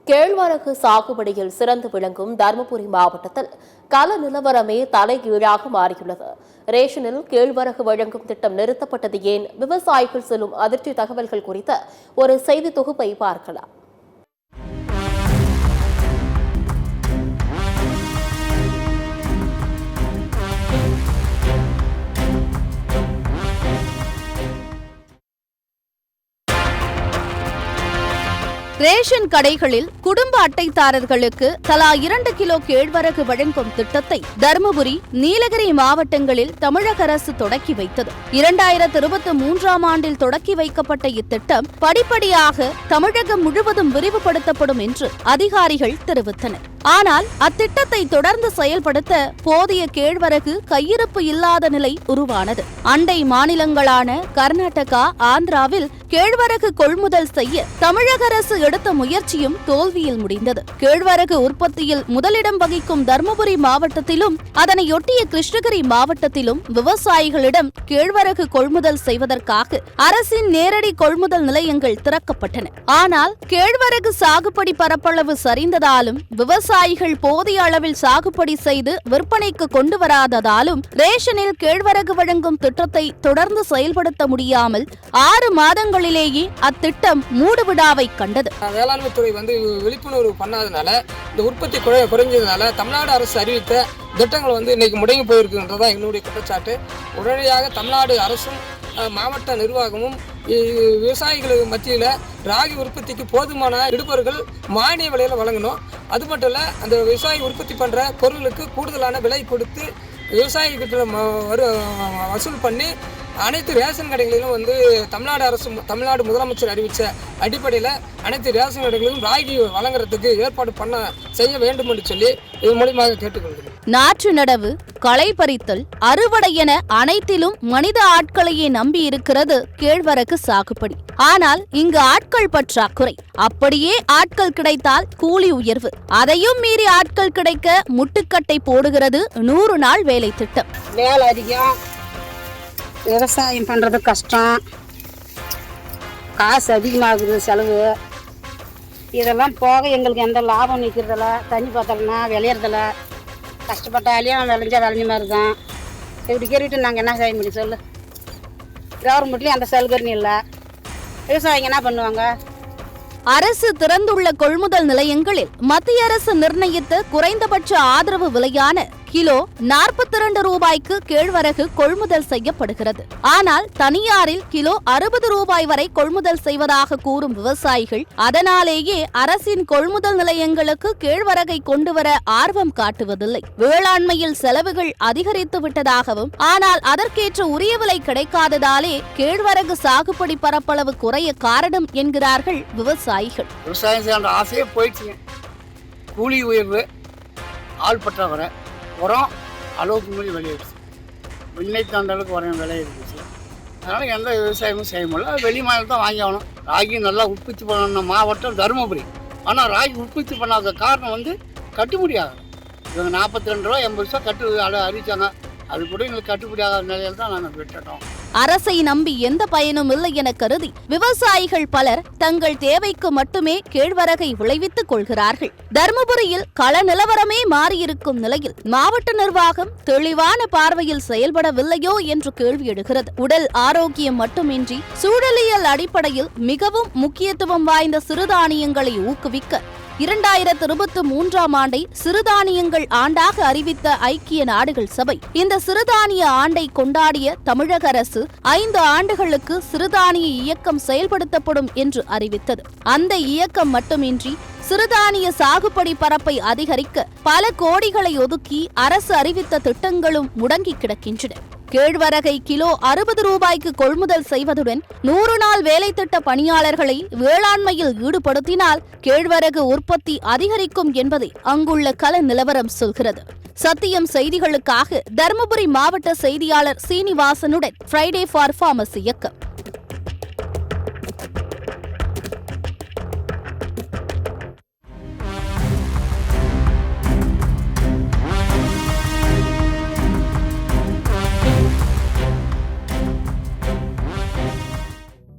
கேழ்வரகு சாகுபடியில் சிறந்து விளங்கும் தருமபுரி மாவட்டத்தில் கள நிலவரமே தலைகீழாக மாறியுள்ளது. ரேஷனில் கேழ்வரகு வழங்கும் திட்டம் நிறுத்தப்பட்டது ஏன்? விவசாயிகள் சொல்லும் அதிர்ச்சி தகவல்கள் குறித்த ஒரு செய்தி தொகுப்பை பார்க்கலாம். ரேஷன் கடைகளில் குடும்ப அட்டைதாரர்களுக்கு தலா 2 கிலோ கேழ்வரகு வழங்கும் திட்டத்தை தருமபுரி, நீலகிரி மாவட்டங்களில் தமிழக அரசு தொடக்கி வைத்தது. 2023ஆம் ஆண்டில் தொடக்கி வைக்கப்பட்ட இத்திட்டம் படிப்படியாக தமிழகம் முழுவதும் விரிவுபடுத்தப்படும் என்று அதிகாரிகள் தெரிவித்தனர். ஆனால் அத்திட்டத்தை தொடர்ந்து செயல்படுத்த போதிய கேழ்வரகு கையிருப்பு இல்லாத நிலை உருவானது. அண்டை மாநிலங்களான கர்நாடகா, ஆந்திராவில் கேழ்வரகு கொள்முதல் செய்ய தமிழக அரசு எடுத்த முயற்சியும் தோல்வியில் முடிந்தது. கேழ்வரகு உற்பத்தியில் முதலிடம் வகிக்கும் தருமபுரி மாவட்டத்திலும் அதனையொட்டிய கிருஷ்ணகிரி மாவட்டத்திலும் விவசாயிகளிடம் கேழ்வரகு கொள்முதல் செய்வதற்காக அரசின் நேரடி கொள்முதல் நிலையங்கள் திறக்கப்பட்டன. ஆனால் கேழ்வரகு சாகுபடி பரப்பளவு சரிந்ததாலும் விவசாயிகள் போதிய அளவில் சாகுபடி செய்து விற்பனைக்கு கொண்டு வராததாலும் ரேஷனில் கேழ்வரகு வழங்கும் திட்டத்தை தொடர்ந்து செயல்படுத்த முடியாமல் 6 மாதங்களிலேயே அத்திட்டம் மூடுவிடாவை கண்டது. வேளாண்மை துறை விழிப்புணர்வு பண்ணாதனால, இந்த உற்பத்தி குறைஞ்சதுனால தமிழ்நாடு அரசு அறிவித்த திட்டங்கள் இன்னைக்கு முடங்கி போயிருக்குன்றதான் என்னுடைய குற்றச்சாட்டு. உடனடியாக தமிழ்நாடு அரசும் மாவட்ட நிர்வாகமும் விவசாயிகளுக்கு மத்தியில் ராகி உற்பத்திக்கு போதுமான இடுபொருட்கள் மானிய விலையில் வழங்கணும். அது மட்டும் இல்லை, அந்த விவசாயி உற்பத்தி பண்ணுற பொருளுக்கு கூடுதலான விலை கொடுத்து விவசாயிகிட்ட வசூல் பண்ணி அனைத்து ரேஷன் கடைகளிலும் தமிழ்நாடு அரசு, தமிழ்நாடு முதலமைச்சர் அறிவித்த அடிப்படையில் அனைத்து ரேஷன் கடைகளிலும் ராகி வழங்குறதுக்கு ஏற்பாடு செய்ய வேண்டும் என்று சொல்லி இது மூலமாக கேட்டுக்கொள்கிறேன். நாற்று நடவு, களை பறித்தல், அறுவடை என அனைத்திலும் மனித ஆட்களையே நம்பி இருக்கிறது கேழ்வரகு சாகுபடி. ஆனால் இங்கு ஆட்கள் பற்றாக்குறை. அப்படியே ஆட்கள் கிடைத்தால் கூலி உயர்வு. அதையும் மீறி ஆட்கள் கிடைக்க முட்டுக்கட்டை போடுகிறது 100 நாள் வேலை திட்டம். வேலை அதிகம், விவசாயம் பண்ணுறது கஷ்டம், காசு அதிகமாகுது, செலவு. இதெல்லாம் போக எங்களுக்கு எந்த லாபம் நிற்கிறதில்ல. தண்ணி பார்த்தோம்னா விளையிறதில்ல. கஷ்டப்பட்டாலையும் விளைஞ்ச மாதிரி தான். இப்படி கேட்டுட்டு நாங்கள் என்ன செய்ய முடியும் சொல்லு? கவர்மெண்ட்லேயும் அந்த சலுகை இல்லை. விவசாயிங்க என்ன பண்ணுவாங்க? அரசு திறந்துள்ள கொள்முதல் நிலையங்களில் மத்திய அரசு நிர்ணயித்த குறைந்தபட்ச ஆதரவு விலையான கிலோ 42 ரூபாய்க்கு கேழ்வரகு கொள்முதல் செய்யப்படுகிறது. ஆனால் தனியாரில் கிலோ 60 ரூபாய் வரை கொள்முதல் செய்வதாக கூறும் விவசாயிகள் அதனாலேயே அரசின் கொள்முதல் நிலையங்களுக்கு கேழ்வரகை கொண்டுவர ஆர்வம் காட்டுவதில்லை. வேளாண்மையில் செலவுகள் அதிகரித்து விட்டதாகவும், ஆனால் அதற்கேற்ற உரிய விலை கிடைக்காததாலே கேழ்வரகு சாகுபடி பரப்பளவு குறைய காரணம் என்கிறார்கள் விவசாயிகள். விவசாயம் செய்ய ஆசையே போயிடுச்சுங்க. கூலி உயர்வு, ஆள் பற்றாக்குறை, உரம் அளவுக்கு மீறி விளையிடுச்சு. இன்னைக்கு அந்த அளவுக்கு உரம் விலை இருந்துச்சு. அதனால் எந்த விவசாயமும் செய்ய முடியல. வெளி மாநிலம் தான் வாங்கி ஆகணும். ராகி நல்லா உற்பத்தி பண்ண மாவட்டம் தருமபுரி. ஆனால் ராகி உற்பத்தி பண்ணாத காரணம் கட்டுப்படி ஆகலை. இவங்க 42 ரூபா 80 ரூபா அறிவிச்சாங்க. அது கூட எங்களுக்கு கட்டுப்படி ஆகாத நிலையில் தான் நாங்கள் விட்டுட்டோம். அரசை நம்பி எந்த பயனும் இல்லை என கருதி விவசாயிகள் பலர் தங்கள் தேவைக்கு மட்டுமே கேழ்வரகை விளைவித்துக் கொள்கிறார்கள். தருமபுரியில் கள நிலவரமே மாறியிருக்கும் நிலையில் மாவட்ட நிர்வாகம் தெளிவான பார்வையில் செயல்படவில்லையோ என்று கேள்வி எழுகிறது. உடல் ஆரோக்கியம் மட்டுமின்றி சூழலியல் அடிப்படையில் மிகவும் முக்கியத்துவம் வாய்ந்த சிறுதானியங்களை ஊக்குவிக்க 2023ஆம் ஆண்டை சிறுதானியங்கள் ஆண்டாக அறிவித்த ஐக்கிய நாடுகள் சபை இந்த சிறுதானிய ஆண்டை கொண்டாடிய தமிழக அரசு 5 ஆண்டுகளுக்கு சிறுதானிய இயக்கம் செயல்படுத்தப்படும் என்று அறிவித்தது. அந்த இயக்கம் மட்டுமின்றி சிறுதானிய சாகுபடி பரப்பை அதிகரிக்க பல கோடிகளை ஒதுக்கி அரசு அறிவித்த திட்டங்களும் முடங்கி கிடக்கின்றன. கேழ்வரகை கிலோ 60 ரூபாய்க்கு கொள்முதல் செய்வதுடன் 100 நாள் வேலை திட்ட பணியாளர்களை வேளாண்மையில் ஈடுபடுத்தினால் கேழ்வரகு உற்பத்தி அதிகரிக்கும் என்பதை அங்குள்ள கள நிலவரம் சொல்கிறது. சத்தியம் செய்திகளுக்காக தருமபுரி மாவட்ட செய்தியாளர் சீனிவாசனுடன் ஃப்ரைடே ஃபார் ஃபார்மர்ஸ் இயக்கம்.